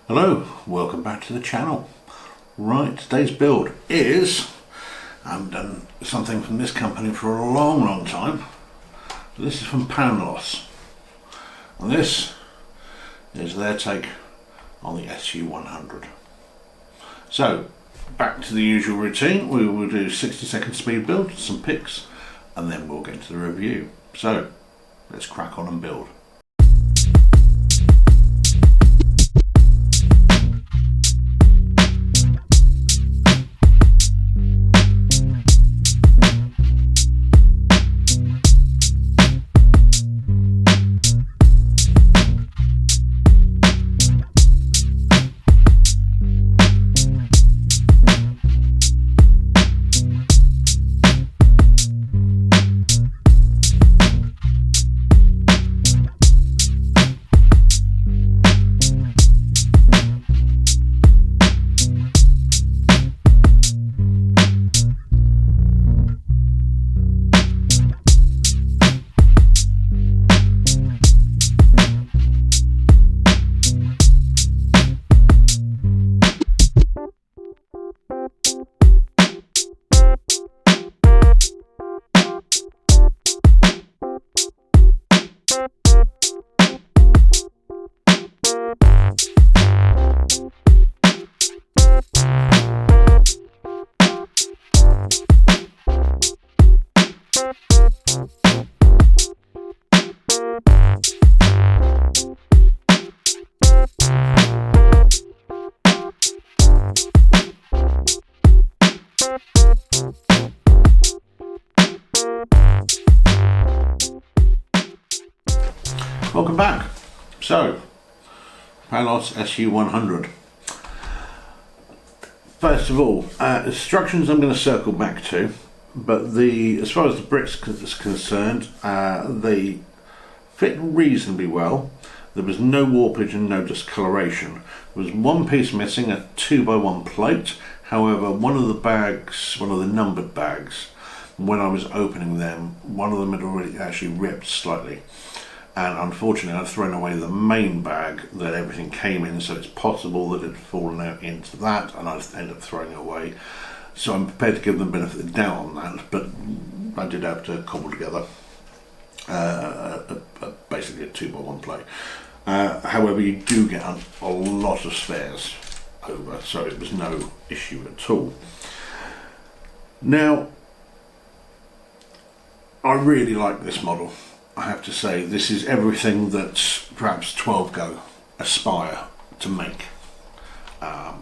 Hello, welcome back to the channel. Right, today's build is, I haven't done something from this company for a long time. This is from Panlos, and this is their take on the SU100. So, back to the usual routine. We will do 60-second speed build, some pics, and then we'll get to the review. So, let's crack on and build. Welcome back. So, Panlos SU100. First of all, instructions I'm going to circle back to, but as far as the bricks is concerned, they fit reasonably well. There was no warpage and no discoloration. There was one piece missing, a 2x1 plate. However, one of the numbered bags, when I was opening them, one of them had already actually ripped slightly. And unfortunately I'd thrown away the main bag that everything came in, so it's possible that it had fallen out into that and I'd end up throwing it away. So I'm prepared to give them the benefit of the doubt on that, but I did have to cobble together basically a 2x1 plate. However, you do get a lot of spares over, so it was no issue at all. Now, I really like this model. I have to say, this is everything that perhaps 12 Go aspire to make.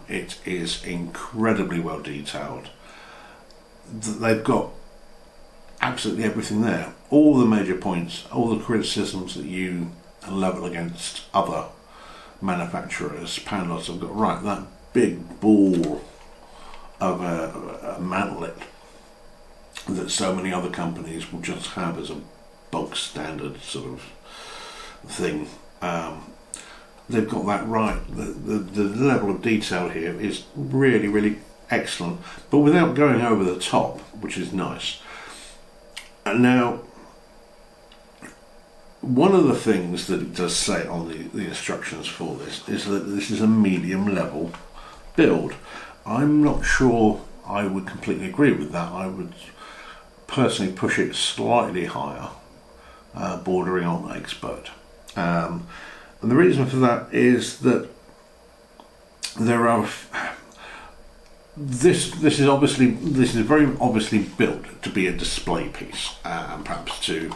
It is incredibly well detailed. They've got absolutely everything there. All the major points, all the criticisms that you level against other manufacturers, Panlos have got right. That big ball of a mantlet that so many other companies will just have as a bog standard sort of thing. They've got that right. The level of detail here is really excellent, but without going over the top, which is nice. And now, one of the things that it does say on the instructions for this is that this is a medium level build. I'm not sure I would completely agree with that. I would personally push it slightly higher, bordering on expert. And the reason for that is that there are this is very obviously built to be a display piece, and perhaps to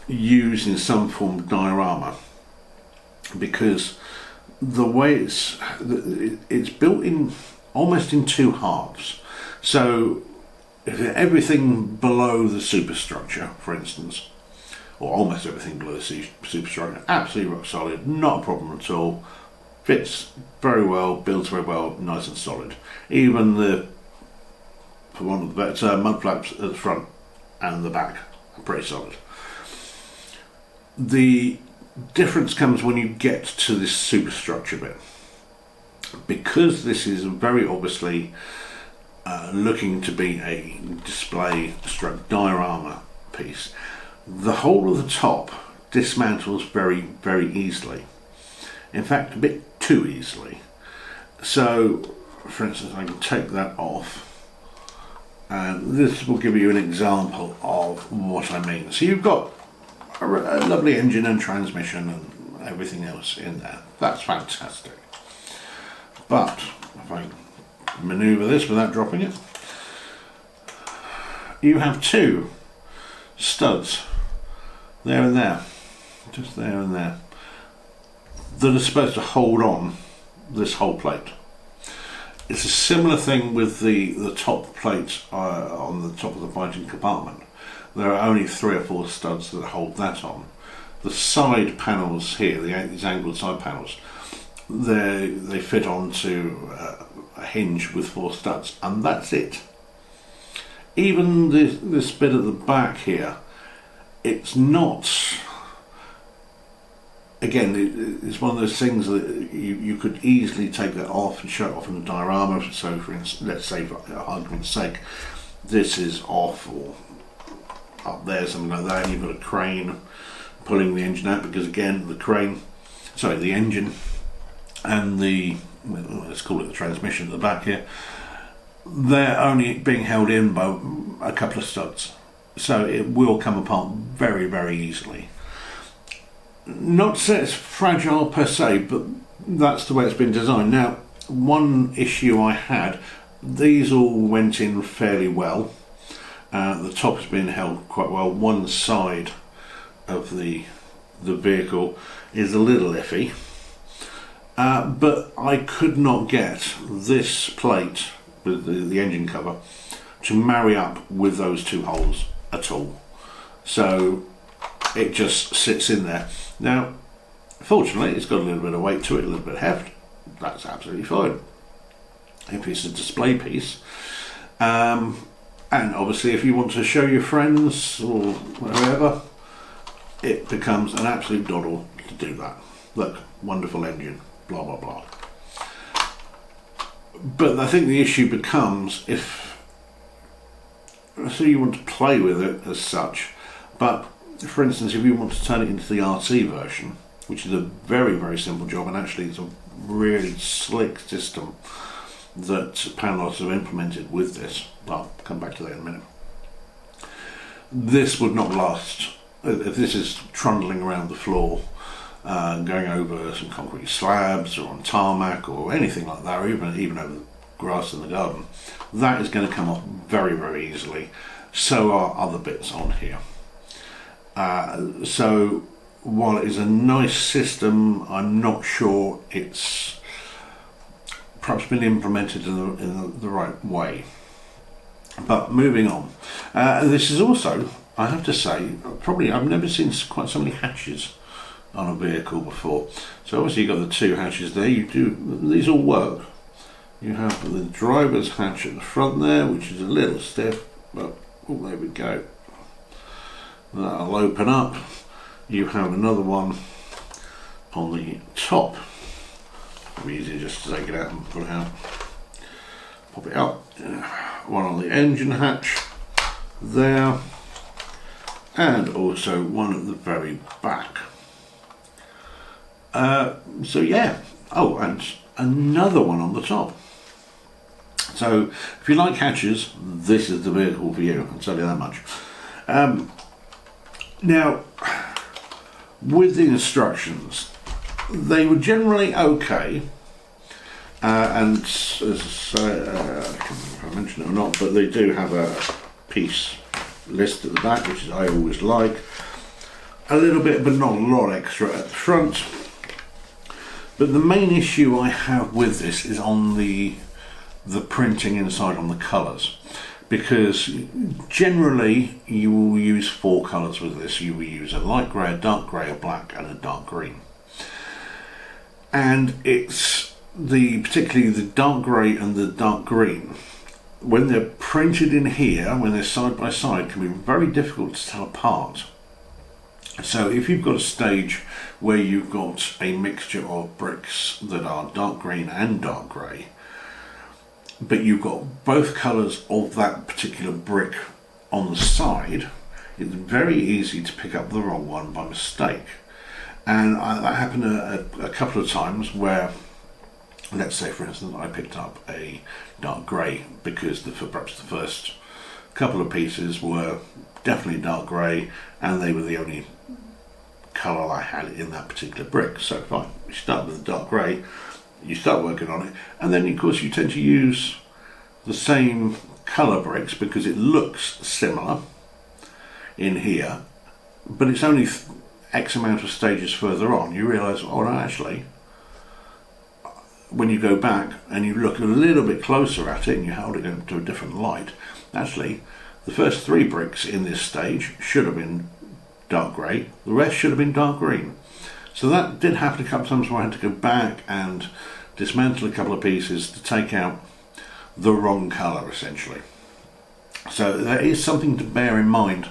use in some form of diorama, because the way it's built in almost in two halves. So everything below the superstructure, for instance, or almost everything below the superstructure, absolutely rock solid, not a problem at all, fits very well, builds very well, nice and solid. Even for one of the better, mud flaps at the front and the back are pretty solid. The difference comes when you get to this superstructure bit, because this is very obviously looking to be a display stroke diorama piece. The whole of the top dismantles very, very easily. In fact, a bit too easily. So, for instance, I can take that off, and this will give you an example of what I mean. So you've got a lovely engine and transmission and everything else in there. That's fantastic. But if I manoeuvre this without dropping it, you have two studs there and there, just there and there, that are supposed to hold on this whole plate. It's a similar thing with the top plate on the top of the fighting compartment. There are only 3 or 4 studs that hold that on. The side panels here, these angled side panels, they fit onto a hinge with 4 studs, and that's it. Even this bit at the back here, it's not, again, it's one of those things that you could easily take that off and show it off in the diorama. So for instance, let's say for argument's sake, this is off or up there, something like that, and you've got a crane pulling the engine out, because again, the engine and let's call it the transmission at the back here, they're only being held in by a couple of studs, so it will come apart very, very easily. Not to say it's fragile per se, but that's the way it's been designed. Now, one issue I had, these all went in fairly well. The top has been held quite well. One side of the vehicle is a little iffy, but I could not get this plate with the engine cover to marry up with those 2 holes at all. So it just sits in there. Now, fortunately, it's got a little bit of weight to it, a little bit of heft. That's absolutely fine if it's a display piece. And obviously, if you want to show your friends or whoever, it becomes an absolute doddle to do that. Look, wonderful engine, blah blah blah. But I think the issue becomes so you want to play with it as such, but for instance, if you want to turn it into the RC version, which is a very, very simple job, and actually it's a really slick system that Panlos have implemented with this. I'll come back to that in a minute. This would not last. If this is trundling around the floor, going over some concrete slabs or on tarmac or anything like that, or even over the grass in the garden, that is going to come off very, very easily. So are other bits on here. So while it is a nice system, I'm not sure it's perhaps been implemented in the right way. But moving on, this is also, I have to say, probably I've never seen quite so many hatches on a vehicle before. So obviously you've got the 2 hatches there. These all work. You have the driver's hatch at the front there, which is a little stiff, but there we go. That'll open up. You have another one on the top. It'll be easier just to take it out and pull it out. Pop it up. One on the engine hatch there, and also one at the very back. So yeah. Oh, and another one on the top. So if you like hatches, this is the vehicle for you, I'll tell you that much. Now, with the instructions, they were generally okay, and as I don't know if I mentioned it or not, but they do have a piece list at the back, which is I always like. A little bit, but not a lot extra at the front. But the main issue I have with this is on the printing inside on the colours, because generally you will use 4 colours with this. You will use a light grey, a dark grey, a black and a dark green. And it's particularly the dark grey and the dark green, when they're printed in here, when they're side by side, can be very difficult to tell apart. So if you've got a stage where you've got a mixture of bricks that are dark green and dark grey, but you've got both colours of that particular brick on the side, it's very easy to pick up the wrong one by mistake. And that happened a couple of times where let's say for instance I picked up a dark grey because perhaps the first couple of pieces were definitely dark grey and they were the only colour I had in that particular brick. So fine, you start with the dark grey, you start working on it, and then of course you tend to use the same colour bricks because it looks similar in here, but it's only X amount of stages further on you realise, oh no, actually when you go back and you look a little bit closer at it and you hold it up to a different light, actually the first 3 bricks in this stage should have been dark grey, the rest should have been dark green. So that did happen a couple of times where I had to go back and dismantle a couple of pieces to take out the wrong colour essentially. So that is something to bear in mind.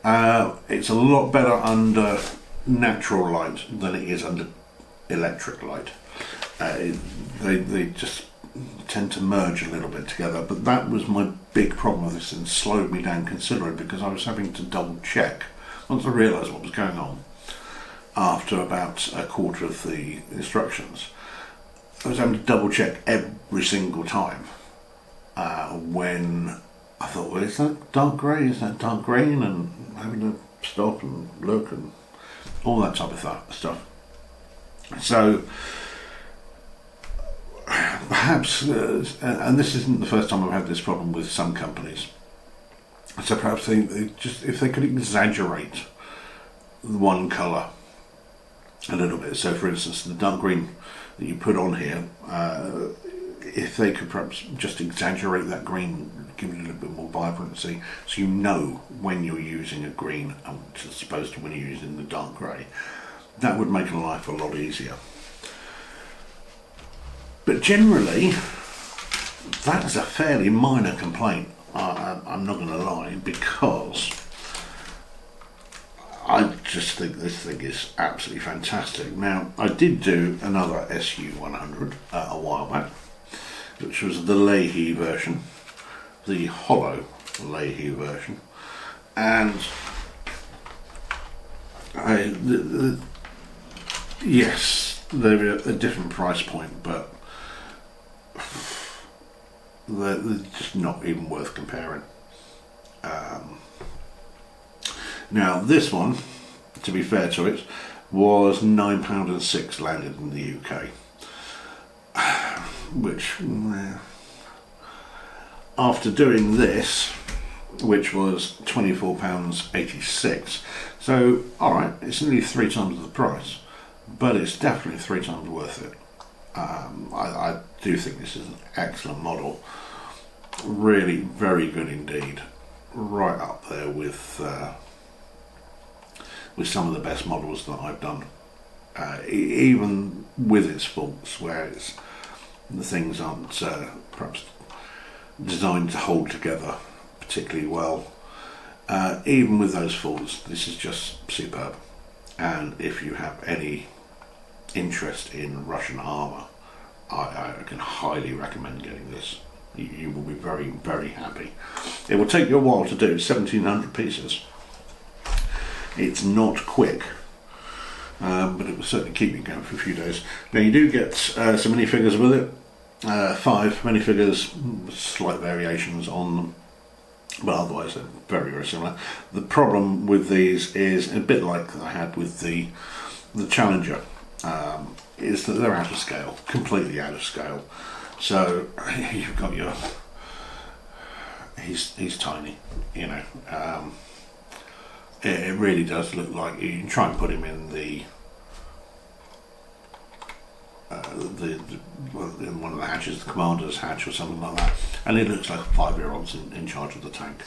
It's a lot better under natural light than it is under electric light. They just tend to merge a little bit together, but that was my big problem with this and slowed me down considerably because I was having to double check once I realised what was going on after about a quarter of the instructions. I was having to double check every single time when I thought, well, is that dark grey, is that dark green, and having to stop and look and all that type of stuff. So perhaps, and this isn't the first time I've had this problem with some companies, so perhaps they just, if they could exaggerate one colour a little bit, so for instance the dark green that you put on here, if they could perhaps just exaggerate that green, give it a little bit more vibrancy, so you know when you're using a green as opposed to when you're using the dark grey, that would make life a lot easier. But generally, that is a fairly minor complaint, I'm not going to lie, because I just think this thing is absolutely fantastic. Now, I did do another SU100 a while back, which was the Leyi version, the hollow Leyi version, and yes, they're a different price point, but they're just not even worth comparing. Now this one, to be fair to it, was £9.06 landed in the UK, which after doing this, which was £24.86, so alright, it's nearly 3 times the price, but it's definitely 3 times worth it. I do think this is an excellent model, really very good indeed, right up there with some of the best models that I've done, even with its faults, where the things aren't perhaps designed to hold together particularly well. Even with those faults, this is just superb, and if you have any interest in Russian armour, I can highly recommend getting this. You will be very, very happy. It will take you a while to do, 1700 pieces. It's not quick, but it will certainly keep you going for a few days. Now you do get some minifigures with it, 5 minifigures, slight variations on them, but otherwise they're very, very similar. The problem with these is a bit like I had with the Challenger, is that they're out of scale, completely out of scale. So you've got your, he's tiny, you know. It really does look like you can try and put him in in one of the hatches, the commander's hatch or something like that, and it looks like a 5-year-old's in charge of the tank.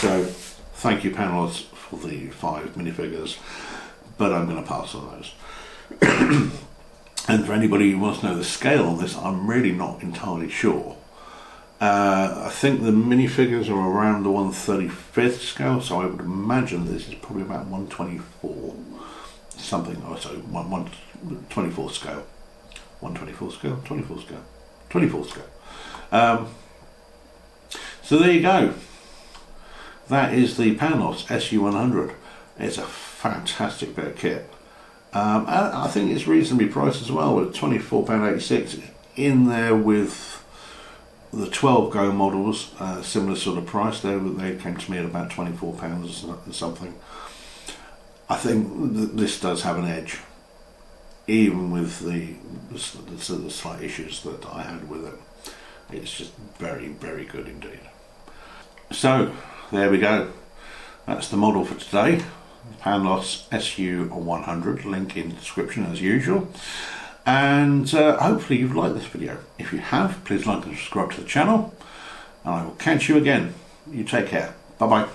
So thank you Panlos for the 5 minifigures, but I'm going to pass on those. And for anybody who wants to know the scale on this, I'm really not entirely sure. I think the minifigures are around the 1/35 scale, so I would imagine this is probably about 1/24 something, or so 1/24 scale. 1/24 scale, 24 scale, 24 scale. So there you go. That is the Panlos SU100. It's a fantastic bit of kit. I think it's reasonably priced as well, at £24.86. in there with the 12 Go models, similar sort of price. They came to me at about £24 or something. I think this does have an edge, even with the slight issues that I had with it. It's just very, very good indeed. So there we go. That's the model for today. Panlos SU100, link in the description as usual. And hopefully you've liked this video. If you have, please like and subscribe to the channel, and I will catch you again. You take care. Bye bye.